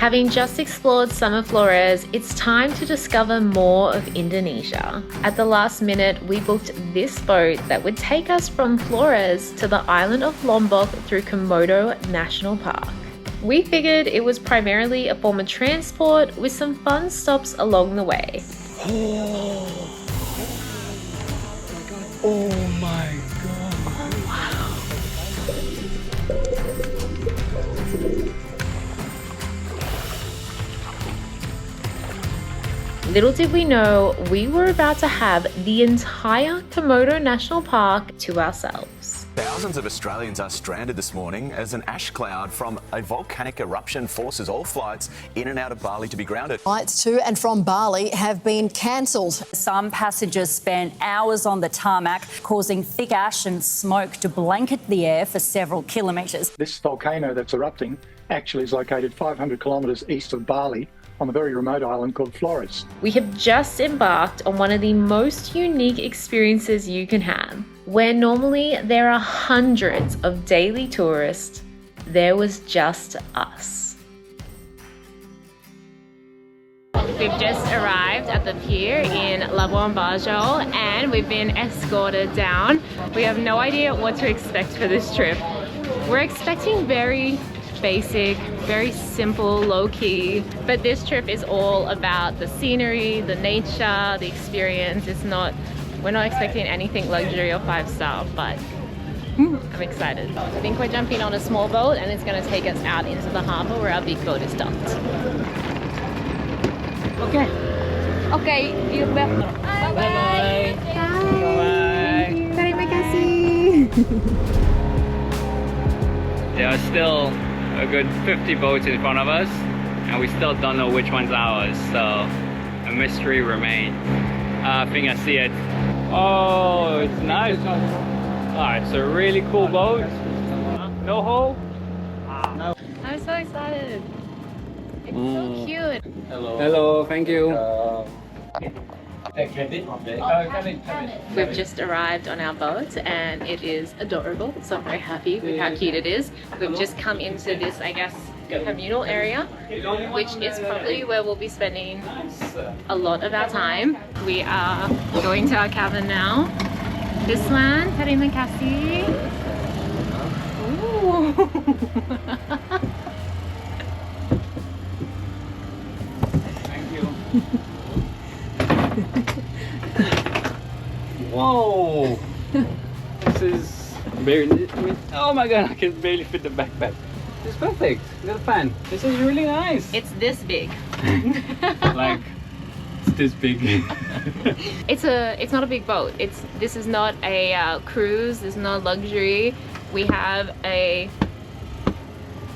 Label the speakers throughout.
Speaker 1: Having just explored some of Flores, it's time to discover more of Indonesia. At the last minute, we booked this boat that would take us from Flores to the island of Lombok through Komodo National Park. We figured it was primarily a form of transport with some fun stops along the way.
Speaker 2: Oh my god.
Speaker 1: Oh wow. Little did we know, we were about to have the entire Komodo National Park to ourselves.
Speaker 3: Thousands of Australians are stranded this morning as an ash cloud from a volcanic eruption forces all flights in and out of Bali to be grounded.
Speaker 4: Flights to and from Bali have been cancelled.
Speaker 5: Some passengers spent hours on the tarmac, causing thick ash and smoke to blanket the air for several kilometres.
Speaker 6: This volcano that's erupting actually is located 500 kilometres east of Bali, on a very remote island called Flores.
Speaker 1: We have just embarked on one of the most unique experiences you can have. Where normally there are hundreds of daily tourists, there was just us. We've just arrived at the pier in Labuan Bajo and we've been escorted down. We have no idea what to expect for this trip. We're expecting very basic, very simple, low-key, but this trip is all about the scenery, the nature, the experience. We're not expecting anything luxury or 5-star, but I'm excited. I think we're jumping on a small boat and it's going to take us out into the harbour where our big boat is docked. Okay. Okay, you bet. Bye bye. Bye. Terima kasih.
Speaker 7: There are still a good 50 boats in front of us and we still don't know which one's ours, so a mystery remains. I think I see it. Oh, it's nice. Oh, it's a really cool boat. No hole?
Speaker 1: I'm so excited. It's so cute.
Speaker 7: Hello. Hello, thank you.
Speaker 1: We've just arrived on our boat and it is adorable, so I'm very happy with how cute it is. We've just come into this, I guess, communal area, which is probably where we'll be spending a lot of our time. We are going to our cabin now. This one, terima kasih. Ooh.
Speaker 7: Thank you. Whoa! This is barely, oh my god, I can barely fit the backpack. It's perfect. Got a fan. This is really nice.
Speaker 1: It's this big.
Speaker 7: Like, it's this big.
Speaker 1: It's not a big boat. This is not a cruise. This is not luxury. We have a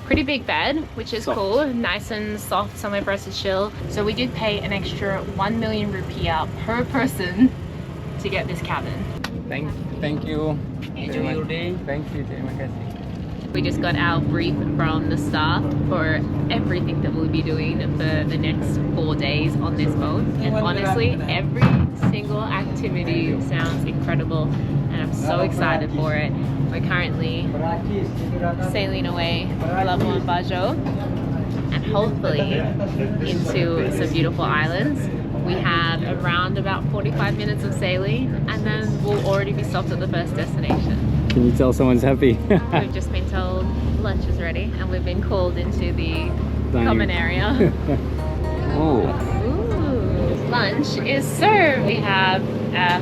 Speaker 1: pretty big bed, which is cool, nice and soft, somewhere for us to chill. So we did pay an extra 1 million rupiah per person to get this cabin.
Speaker 7: Thank you. Enjoy your day. Thank you. Terima kasih.
Speaker 1: We just got our brief from the staff for everything that we'll be doing for the next 4 days on this boat. And honestly, every single activity sounds incredible and I'm so excited for it. We're currently sailing away Labuan Bajo and hopefully into some beautiful islands. We have around about 45 minutes of sailing and then we'll already be stopped at the first destination.
Speaker 7: Can you tell someone's happy?
Speaker 1: We've just been told lunch is ready and we've been called into the common area.
Speaker 7: Oh.
Speaker 1: Ooh. Lunch is served. We have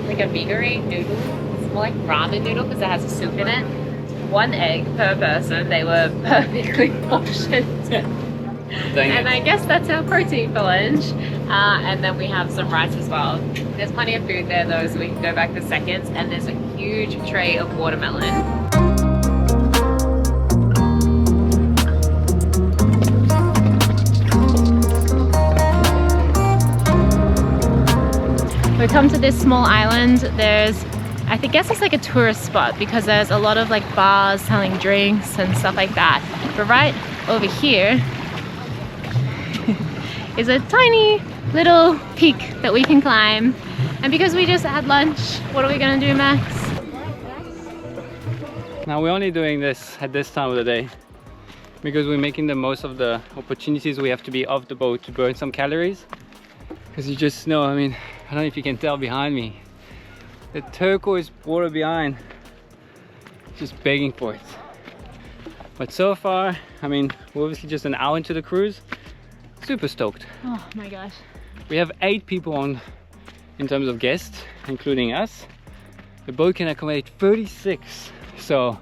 Speaker 1: like a veggie noodle. It's more like ramen noodle because it has a soup in it. 1 egg per person. They were perfectly portioned. And I guess that's our protein for lunch. And then we have some rice as well. There's plenty of food there though, so we can go back for seconds. And there's a huge tray of watermelon. We come to this small island. I guess it's like a tourist spot because there's a lot of like bars selling drinks and stuff like that. But right over here is a tiny little peak that we can climb. And because we just had lunch, what are we gonna do, Max?
Speaker 7: Now we're only doing this at this time of the day because we're making the most of the opportunities we have to be off the boat to burn some calories. Because you just know, I mean, I don't know if you can tell behind me, the turquoise water behind, just begging for it. But so far, I mean, we're obviously just an hour into the cruise. Super stoked.
Speaker 1: Oh my gosh.
Speaker 7: We have 8 people on in terms of guests, including us. The boat can accommodate 36. So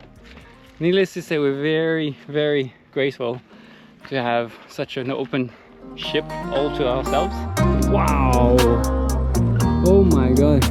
Speaker 7: needless to say, we're very, very grateful to have such an open ship all to ourselves. Wow! Oh my god.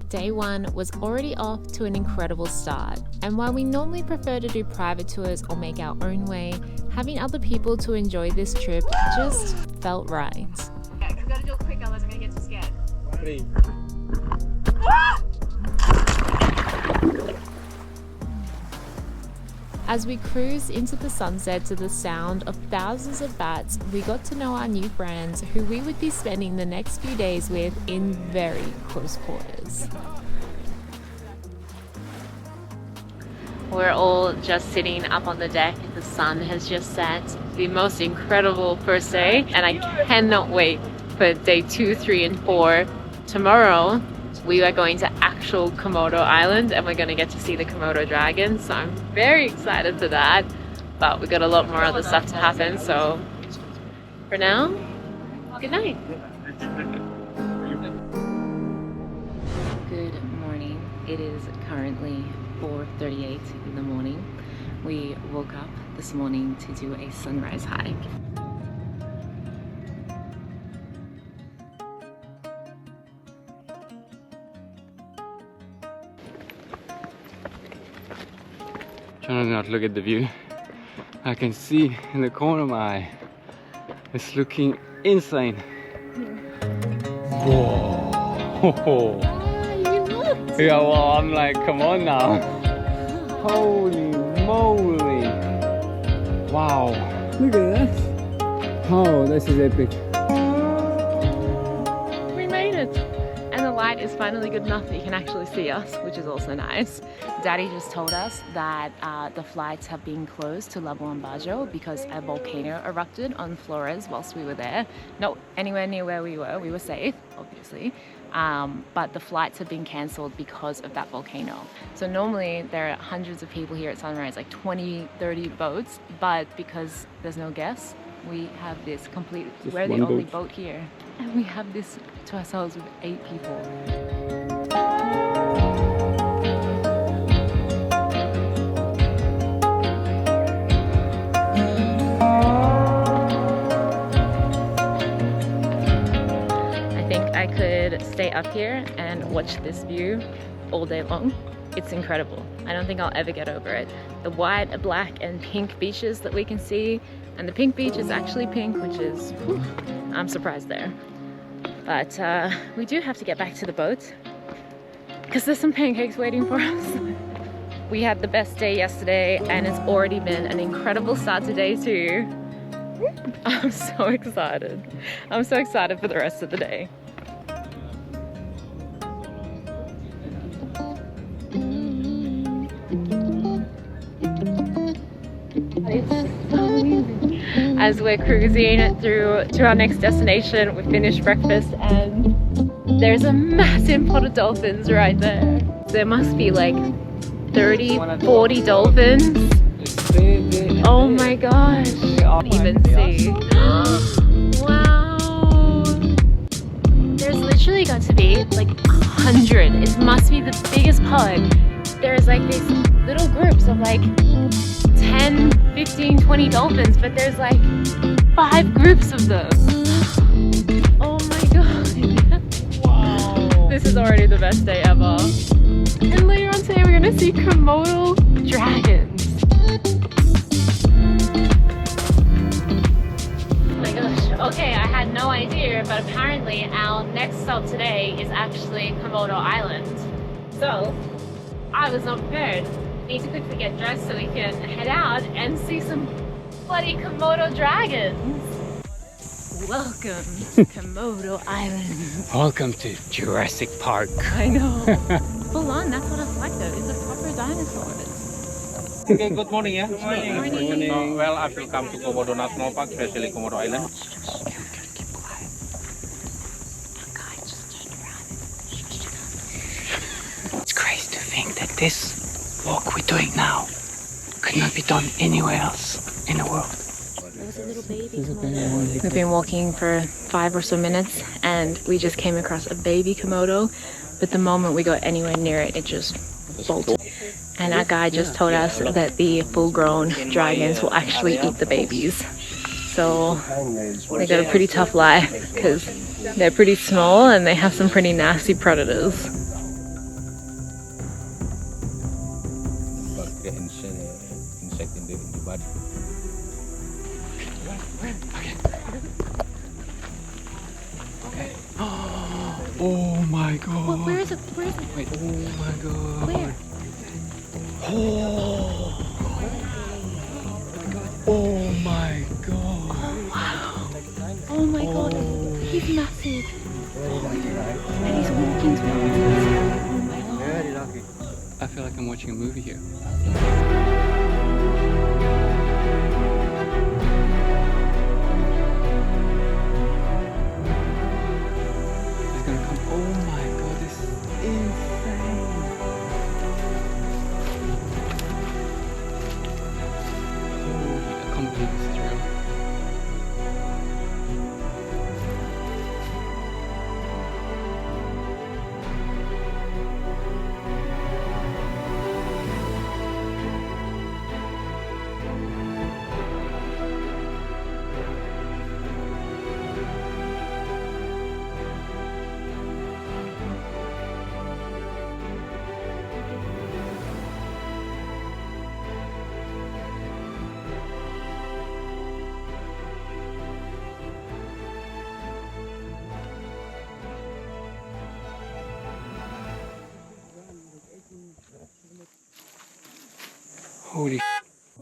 Speaker 1: Day one was already off to an incredible start, and while we normally prefer to do private tours or make our own way, having other people to enjoy this trip just felt right.
Speaker 2: Yeah, we gotta do it quick, otherwise I'm gonna get too scared.
Speaker 1: As we cruised into the sunset to the sound of thousands of bats, we got to know our new friends who we would be spending the next few days with in very close quarters. We're all just sitting up on the deck. The sun has just set. The most incredible first day, and I cannot wait for day 2, 3, and 4. Tomorrow, we are going to actual Komodo Island and we're going to get to see the Komodo Dragon, so I'm very excited for that. But we've got a lot more other stuff to happen, so for now, good night. Good morning. It is currently 4:38 in the morning. We woke up this morning to do a sunrise hike.
Speaker 7: Trying to not look at the view. I can see in the corner of my eye. It's looking insane. Whoa. Yeah, well, I'm like, come on now. Holy moly. Wow. Look at that. Oh, this is epic.
Speaker 1: We made it! And the light is finally good enough that you can actually see us, which is also nice. Daddy just told us that the flights have been closed to Labuan Bajo because a volcano erupted on Flores whilst we were there. Not anywhere near where we were safe, obviously. But the flights have been cancelled because of that volcano. So normally there are hundreds of people here at sunrise, like 20, 30 boats, but because there's no guests, we have this complete, we're the only boat here. And we have this to ourselves with 8 people. I could stay up here and watch this view all day long. It's incredible. I don't think I'll ever get over it. The white, black, and pink beaches that we can see, and the pink beach is actually pink, which is, whew, I'm surprised there. But we do have to get back to the boat because there's some pancakes waiting for us. We had the best day yesterday and it's already been an incredible start to day 2. I'm so excited. I'm so excited for the rest of the day. As we're cruising through to our next destination, we finished breakfast and there's a massive pot of dolphins right there. There must be like 30, 40 dolphins. Oh my gosh, I can't even see. Wow. There's literally got to be like 100. It must be the biggest pod. There's like these little groups of like 10, 15, 20 dolphins, but there's like 5 groups of them. this is already the best day ever. And later on today, we're gonna see Komodo dragons. Oh my gosh. Okay, I had no idea, but apparently our next stop today is actually Komodo Island. So, I was not prepared. Need to quickly get dressed so we can head out and see some bloody Komodo dragons. Welcome to Komodo Island.
Speaker 7: Welcome to Jurassic Park.
Speaker 1: I know. Full on, that's what it's like though. It's a proper dinosaur.
Speaker 8: Okay, good morning, yeah? Good
Speaker 1: morning.
Speaker 8: Well, I will come to Komodo National Park, especially Komodo Island.
Speaker 7: It's crazy to think that this walk we're doing now could not be done anywhere else in the world.
Speaker 1: We've been walking for 5 or so minutes and we just came across a baby Komodo, but the moment we got anywhere near it, it just bolted. And our guide just told us that the full-grown dragons will actually eat the babies. So they got a pretty tough life because they're pretty small and they have some pretty nasty predators.
Speaker 8: Insect in the body.
Speaker 7: Okay. Oh my god.
Speaker 1: Well, where is it? Where is it?
Speaker 7: Wait, oh my god.
Speaker 1: Where?
Speaker 7: Oh. Oh my god.
Speaker 1: Oh wow. Oh my god. He's massive. And he's walking towards us. Oh my god.
Speaker 7: I feel like I'm watching a movie here. He's gonna come. Oh my god, this is insane. Holy, I can't believe this is real. Holy.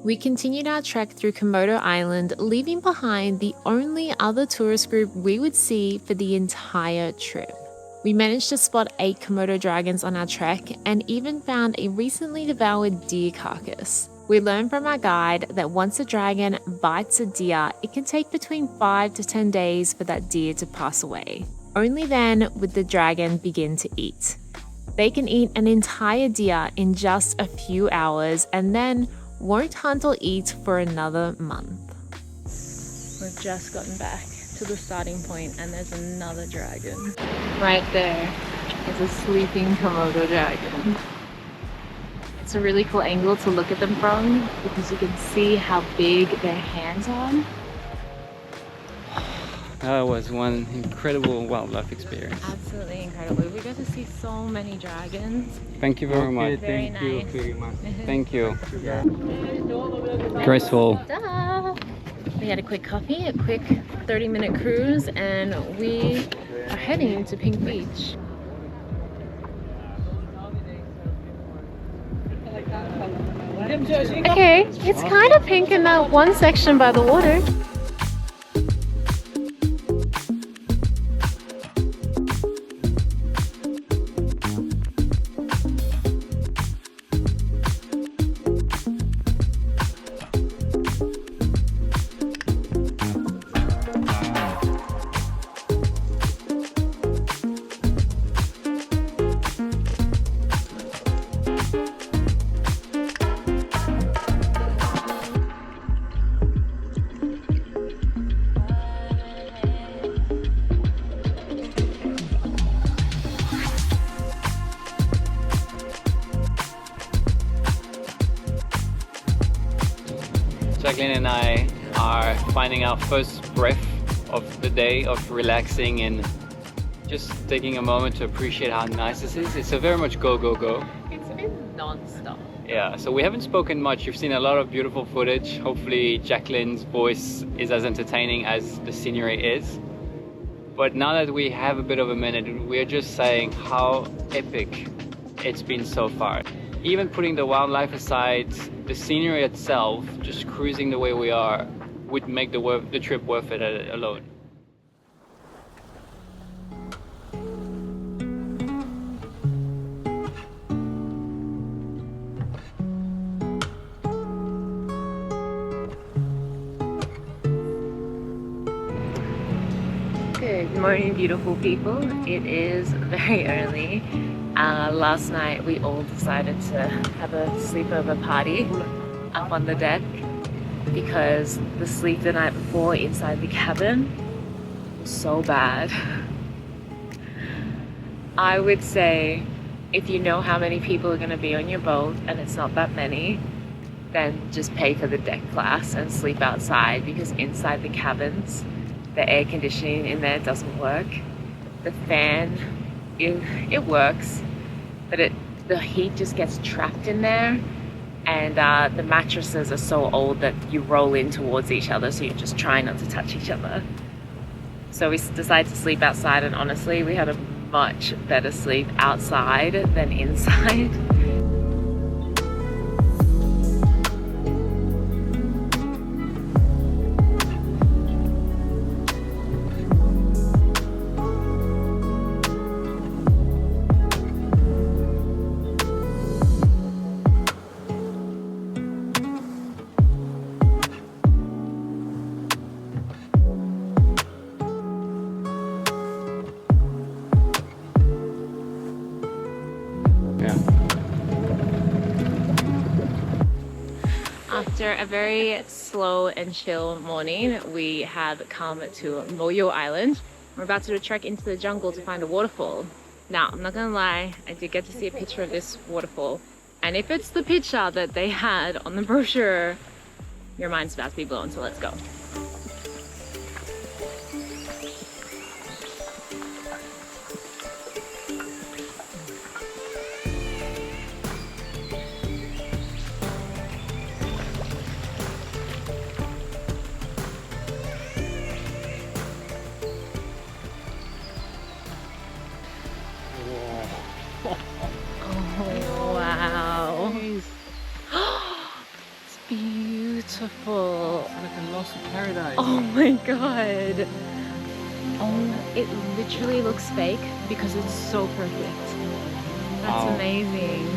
Speaker 1: We continued our trek through Komodo Island, leaving behind the only other tourist group we would see for the entire trip. We managed to spot 8 Komodo dragons on our trek and even found a recently devoured deer carcass. We learned from our guide that once a dragon bites a deer, it can take between 5 to 10 days for that deer to pass away. Only then would the dragon begin to eat. They can eat an entire deer in just a few hours and then won't hunt or eat for another month. We've just gotten back to the starting point and there's another dragon. Right there is a sleeping Komodo dragon. It's a really cool angle to look at them from because you can see how big their hands are.
Speaker 7: That was one incredible wildlife experience.
Speaker 1: Absolutely incredible. We got to see so many dragons.
Speaker 7: Thank you very much.
Speaker 1: Very
Speaker 8: Thank you
Speaker 1: nice.
Speaker 8: very much.
Speaker 7: Thank you. Graceful.
Speaker 1: Ta-da! We had a quick coffee, a quick 30-minute cruise, and we are heading to Pink Beach. Okay, it's kind of pink in that one section by the water.
Speaker 7: Jacqueline and I are finding our first breath of the day of relaxing in just taking a moment to appreciate how nice this is. It's a very much go, go, go.
Speaker 1: It's been non-stop.
Speaker 7: Yeah, so we haven't spoken much. You've seen a lot of beautiful footage. Hopefully Jacqueline's voice is as entertaining as the scenery is. But now that we have a bit of a minute, we're just saying how epic it's been so far. Even putting the wildlife aside, the scenery itself, just cruising the way we are, would make the trip worth it alone.
Speaker 1: Good morning, beautiful people. It is very early. Last night we all decided to have a sleepover party up on the deck because the sleep the night before inside the cabin was so bad. I would say if you know how many people are going to be on your boat and it's not that many, then just pay for the deck class and sleep outside, because inside the cabins the air conditioning in there doesn't work. The fan, it works, but the heat just gets trapped in there, and the mattresses are so old that you roll in towards each other, so you just try not to touch each other. So we decided to sleep outside, and honestly we had a much better sleep outside than inside. After a very slow and chill morning, we have come to Moyo Island. We're about to do a trek into the jungle to find a waterfall. Now, I'm not gonna lie, I did get to see a picture of this waterfall. And if it's the picture that they had on the brochure, your mind's about to be blown, so let's go. Oh, wow. It's beautiful.
Speaker 8: It's like a lost paradise.
Speaker 1: Oh my god. Oh, it literally looks fake because it's so perfect. That's
Speaker 8: Wow.
Speaker 1: amazing.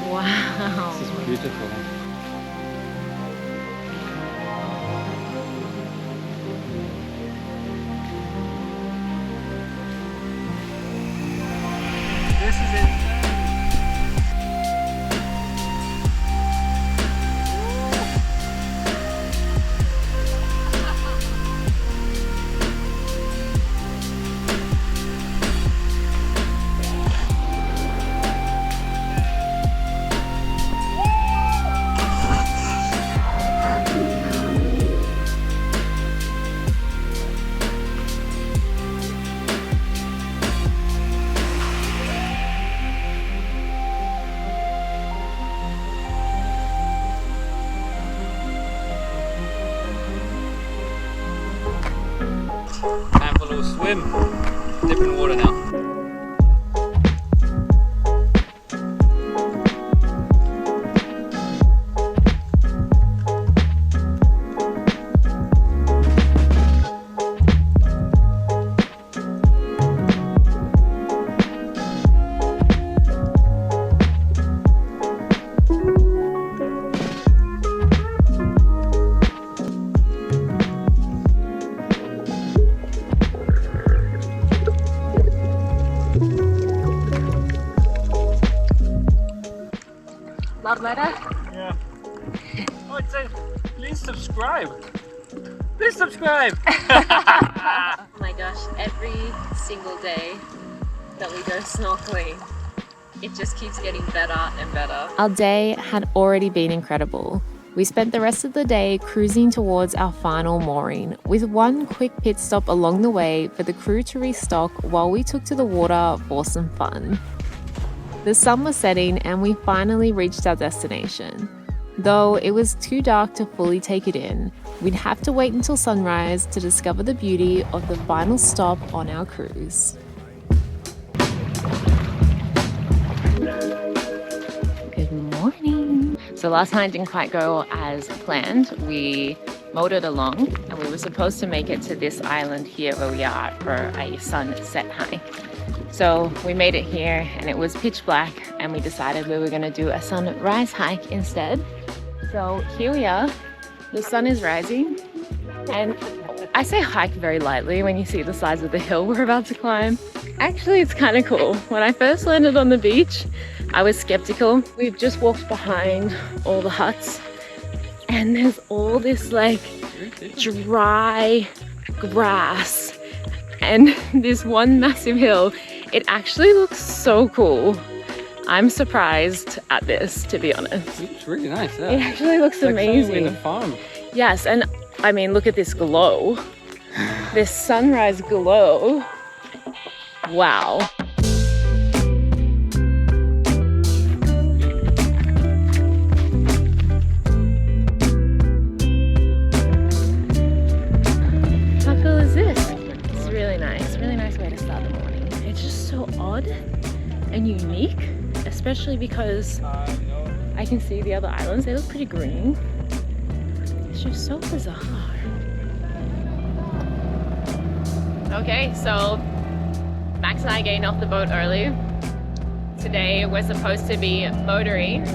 Speaker 1: Wow.
Speaker 8: This is beautiful. This is it.
Speaker 7: Time for a little swim. Dip in water now.
Speaker 1: Love letter?
Speaker 7: Yeah. Oh, it says, please subscribe. Please subscribe.
Speaker 1: Oh my gosh, every single day that we go snorkeling, it just keeps getting better and better. Our day had already been incredible. We spent the rest of the day cruising towards our final mooring, with one quick pit stop along the way for the crew to restock while we took to the water for some fun. The sun was setting and we finally reached our destination. Though it was too dark to fully take it in, we'd have to wait until sunrise to discover the beauty of the final stop on our cruise. Good morning. So last night didn't quite go as planned. We motored along and we were supposed to make it to this island here where we are for a sunset hike. So we made it here and it was pitch black and we decided we were going to do a sunrise hike instead. So here we are, the sun is rising, and I say hike very lightly when you see the size of the hill we're about to climb. Actually, it's kind of cool. When I first landed on the beach, I was skeptical. We've just walked behind all the huts and there's all this like dry grass and this one massive hill. It actually looks so cool. I'm surprised at this, to be honest.
Speaker 8: It's really nice, yeah.
Speaker 1: It actually looks amazing.
Speaker 8: Like a farm.
Speaker 1: Yes, and I mean, look at this glow. This sunrise glow. Wow. How cool is this? It's really nice way to start the morning. It's just so odd and unique, especially because I can see the other islands, they look pretty green. It's just so bizarre. Okay, so Max and I getting off the boat early. Today we're supposed to be motoring.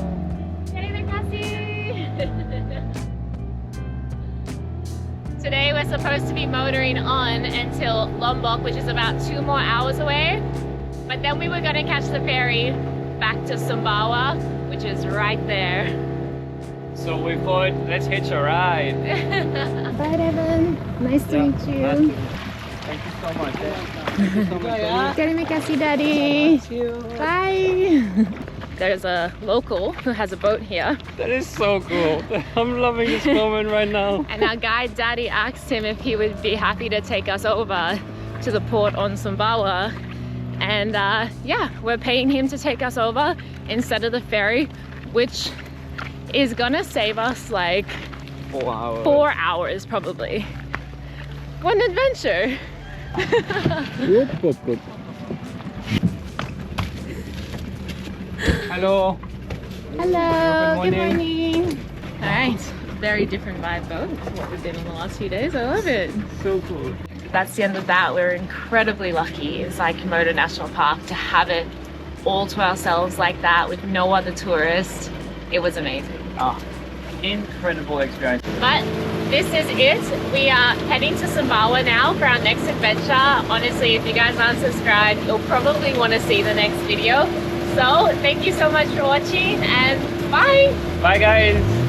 Speaker 1: Today we're supposed to be motoring on until Lombok, which is about 2 more hours away. But then we were going to catch the ferry back to Sumbawa, which is right there.
Speaker 7: So we thought, let's hitch a ride.
Speaker 1: Bye, Devin. Nice to meet you.
Speaker 7: Thank you so much. Thank you so much.
Speaker 1: Terima kasih, Daddy. Bye. There's a local who has a boat here.
Speaker 7: That is so cool. I'm loving this moment right now.
Speaker 1: And our guide, Daddy, asked him if he would be happy to take us over to the port on Sumbawa. And yeah, we're paying him to take us over instead of the ferry, which is gonna save us like
Speaker 7: 4 hours.
Speaker 1: 4 hours probably. What an adventure!
Speaker 7: Hello.
Speaker 1: Hello,
Speaker 7: Good
Speaker 1: good
Speaker 7: morning.
Speaker 1: morning. All right, very different vibe boat to what we've been on the last few days. I love it.
Speaker 7: So cool.
Speaker 1: That's the end of that. We're incredibly lucky inside Komodo National Park to have it all to ourselves like that with no other tourists. It was amazing.
Speaker 7: Oh, incredible experience.
Speaker 1: But this is it. We are heading to Sumbawa now for our next adventure. Honestly, if you guys aren't subscribed, you'll probably want to see the next video. So thank you so much for watching and bye.
Speaker 7: Bye guys.